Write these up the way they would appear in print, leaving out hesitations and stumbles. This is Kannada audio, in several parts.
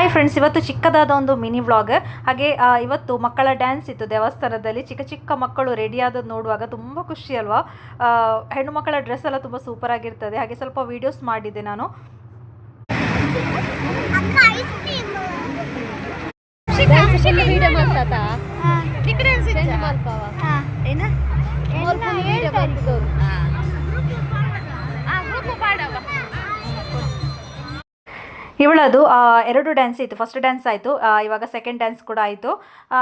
ಹಾಯ್ ಫ್ರೆಂಡ್ಸ್, ಇವತ್ತು ಚಿಕ್ಕದಾದ ಒಂದು ಮಿನಿ ವ್ಲಾಗ್. ಹಾಗೆ ಇವತ್ತು ಮಕ್ಕಳ ಡ್ಯಾನ್ಸ್ ಇತ್ತು ದೇವಸ್ಥಾನದಲ್ಲಿ. ಚಿಕ್ಕ ಚಿಕ್ಕ ಮಕ್ಕಳು ರೆಡಿ ಆದದ್ದು ನೋಡುವಾಗ ತುಂಬ ಖುಷಿ ಅಲ್ವಾ. ಹೆಣ್ಣು ಮಕ್ಕಳ ಡ್ರೆಸ್ ಎಲ್ಲ ತುಂಬ ಸೂಪರ್ ಆಗಿರ್ತದೆ. ಹಾಗೆ ಸ್ವಲ್ಪ ವೀಡಿಯೋಸ್ ಮಾಡಿದ್ದೆ ನಾನು. ಇವಳದು 2 ಡ್ಯಾನ್ಸ್ ಇತ್ತು. ಫಸ್ಟ್ ಡ್ಯಾನ್ಸ್ ಆಯಿತು, ಇವಾಗ ಸೆಕೆಂಡ್ ಡ್ಯಾನ್ಸ್ ಕೂಡ ಆಯಿತು.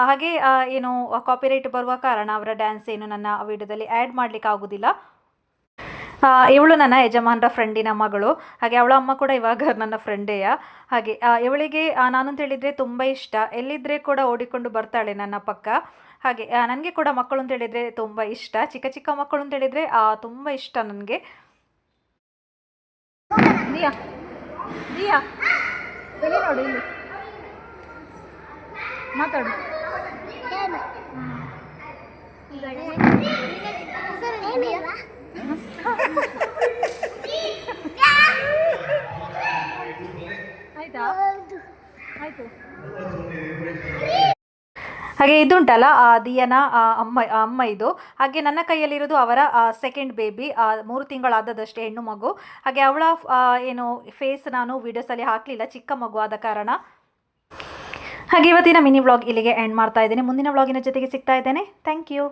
ಹಾಗೆ ಏನು ಕಾಪಿರೈಟ್ ಬರುವ ಕಾರಣ ಅವರ ಡ್ಯಾನ್ಸ್ ಏನು ನನ್ನ ವಿಡಿಯೋದಲ್ಲಿ ಆ್ಯಡ್ ಮಾಡಲಿಕ್ಕೆ ಆಗೋದಿಲ್ಲ. ಇವಳು ನನ್ನ ಯಜಮಾನರ ಫ್ರೆಂಡಿನ ಮಗಳು. ಹಾಗೆ ಅವಳ ಅಮ್ಮ ಕೂಡ ಇವಾಗ ನನ್ನ ಫ್ರೆಂಡೇಯ. ಹಾಗೆ ಇವಳಿಗೆ ನಾನು ಅಂತ ಹೇಳಿದರೆ ತುಂಬ ಇಷ್ಟ. ಎಲ್ಲಿದ್ದರೆ ಕೂಡ ಓಡಿಕೊಂಡು ಬರ್ತಾಳೆ ನನ್ನ ಪಕ್ಕ. ಹಾಗೆ ನನಗೆ ಕೂಡ ಮಕ್ಕಳು ಅಂತ ಹೇಳಿದರೆ ತುಂಬ ಇಷ್ಟ. ಚಿಕ್ಕ ಚಿಕ್ಕ ಮಕ್ಕಳು ಅಂತ ಹೇಳಿದರೆ ತುಂಬ ಇಷ್ಟ ನನಗೆ. ದಿಯಾ ದಿಯಾ ಇಲ್ಲಿ ನೋಡಿ, ಇಲ್ಲಿ ಮಾತಾಡು. ಆಯ್ತಾ, ಆಯಿತು. ಹಾಗೆ ಇದುಂಟಲ್ಲ ದಿಯನ ಅಮ್ಮ ಇದು. ಹಾಗೆ ನನ್ನ ಕೈಯಲ್ಲಿರೋದು ಅವರ ಸೆಕೆಂಡ್ ಬೇಬಿ, 3 ತಿಂಗಳಾದದಷ್ಟೇ ಹೆಣ್ಣು ಮಗು. ಹಾಗೆ ಅವಳ ಏನು ಫೇಸ್ ನಾನು ವೀಡಿಯೋಸಲ್ಲಿ ಹಾಕಲಿಲ್ಲ, ಚಿಕ್ಕ ಮಗು ಆದ ಕಾರಣ. ಹಾಗೆ ಇವತ್ತಿನ ಮಿನಿ ವ್ಲಾಗ್ ಇಲ್ಲಿಗೆ ಎಂಡ್ ಮಾಡ್ತಾ ಇದ್ದೇನೆ. ಮುಂದಿನ ವ್ಲಾಗಿನ ಜೊತೆಗೆ ಸಿಗ್ತಾ ಇದ್ದೇನೆ. Thank you.